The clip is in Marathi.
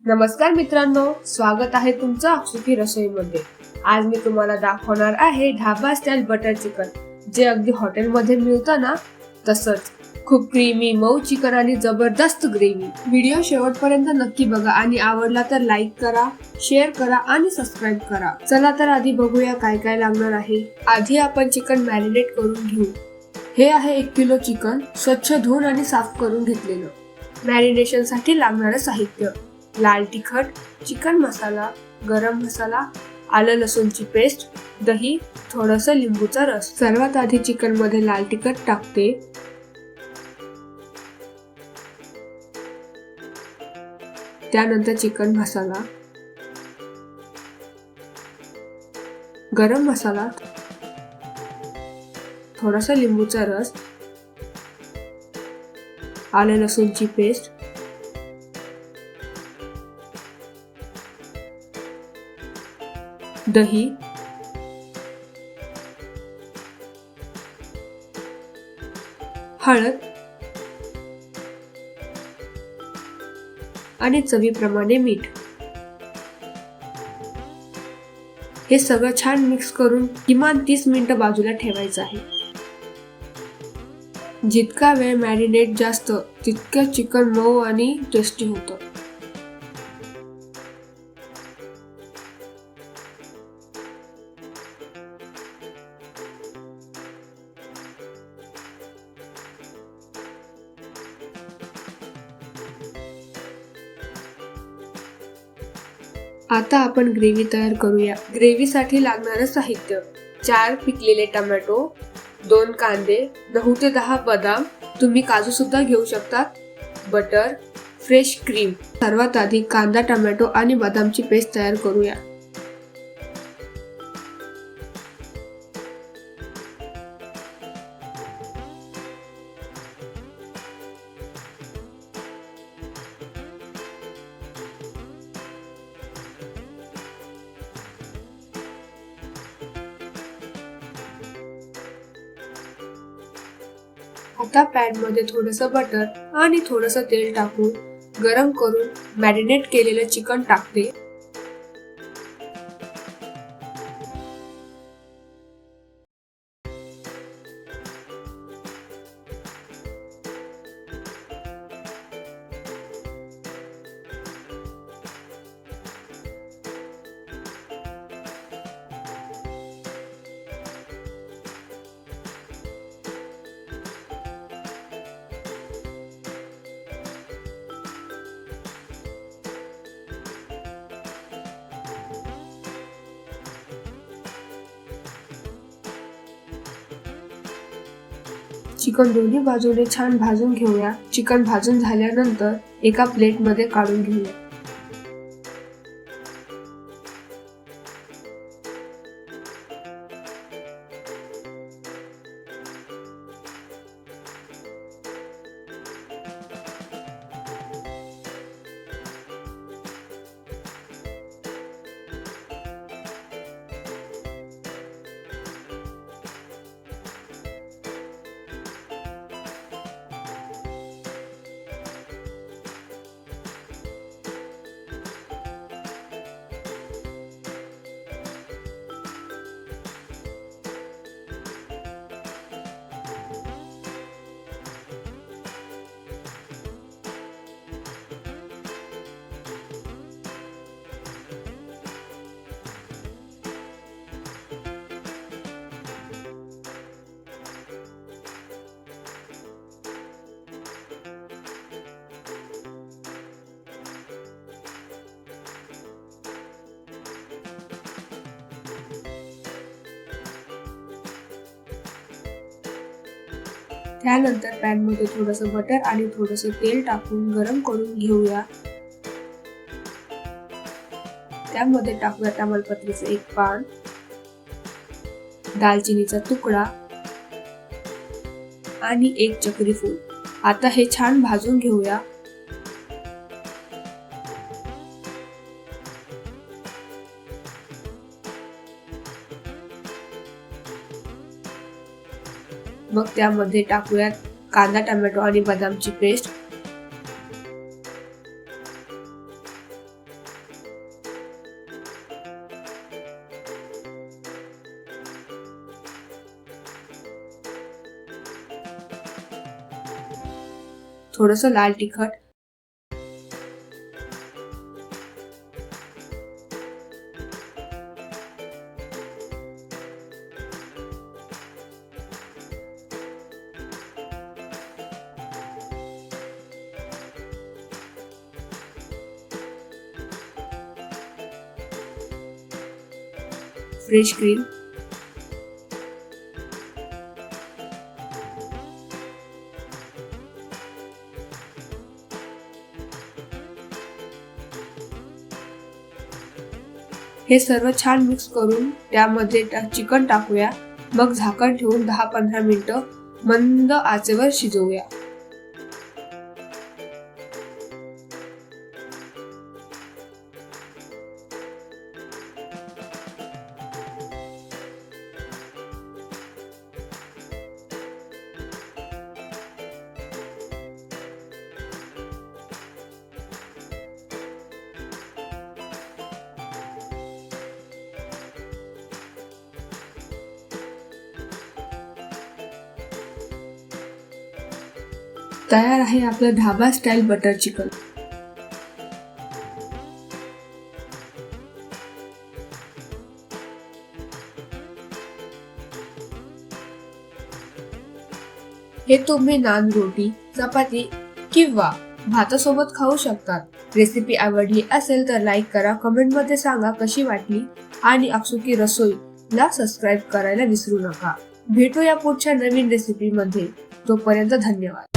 नमस्कार मित्रांनो, स्वागत आहे तुमचं सुखी रसोईमध्ये। आज मी तुम्हाला दाखवणार आहे ढाबा स्टाईल बटर चिकन, जे अगदी हॉटेलमध्ये मिळतं ना तसंच। खूप क्रीमी मऊ चिकन आणि जबरदस्त ग्रेव्ही। व्हिडिओ शेवटपर्यंत नक्की बघा आणि आवडला तर लाईक करा, शेअर करा आणि सबस्क्राईब करा। चला तर आधी बघूया काय काय लागणार आहे। आधी आपण चिकन मॅरिनेट करून घेऊ। हे आहे 1 किलो चिकन, स्वच्छ धुवून आणि साफ करून घेतलेलं। मॅरिनेशन साठी लागणारं साहित्य: लाल तिखट, चिकन मसाला, गरम मसाला, आलं लसूणची पेस्ट, दही, थोडंसं लिंबूचा रस। सर्वात आधी चिकन मध्ये लाल तिखट टाकते, त्यानंतर चिकन मसाला, गरम मसाला, थोडासा लिंबूचा रस, आलं लसूणची पेस्ट, दही, हळद आणि चवीप्रमाणे मीठ। हे सगळं छान मिक्स करून किमान 30 मिनिटं बाजूला ठेवायचं आहे। जितका वेळ मॅरिनेट जास्त तितकं चिकन मऊ आणि टेस्टी होतं। आता आपण ग्रेव्ही तयार करूया। ग्रेव्ही साठी लागणारं साहित्य: 4 पिकलेले टोमॅटो, 2 कांदे, 9 ते 10 बदाम, तुम्ही काजू सुद्धा घेऊ शकता, बटर, फ्रेश क्रीम। सर्वात आधी कांदा, टोमॅटो आणि बदामची पेस्ट तयार करूया। आता पॅन मध्ये थोडंसं बटर आणि थोडंसं तेल टाकून गरम करून मॅरिनेट केलेलं चिकन टाकते। चिकन दोन्ही बाजूने छान भाजून घेऊया। चिकन भाजून झाल्यानंतर एका प्लेट मध्ये काढून घेऊया। त्यानंतर पॅन मध्ये थोडंसं बटर आणि थोडंसं तेल टाकून गरम करून घेऊया। त्यामध्ये टाकूया तमालपत्रीचं 1 पान, दालचिनीचा तुकडा आणि 1 चक्री फूल। आता हे छान भाजून घेऊया। मग त्यामध्ये टाकूयात कांदा, टोमॅटो आणि बदामची पेस्ट, थोडंसं लाल तिखट, फ्रेश क्रीम, हे सर्व छान मिक्स करून त्यामध्ये चिकन टाकूया. मग झाकण ठेवून 10-15 मिनिटं मंद आचेवर शिजवूया. तयार आहे आपलं ढाबा स्टाईल बटर चिकन. हे तुम्ही नान, रोटी, चपाती किंवा भातासोबत खाऊ शकतात. रेसिपी आवडली असेल तर लाईक करा, कमेंट मध्ये सांगा कशी वाटली आणि अक्सुकी रसोईला सबस्क्राईब करायला विसरू नका. भेटूया पुढच्या नवीन रेसिपी मध्ये. तोपर्यंत धन्यवाद.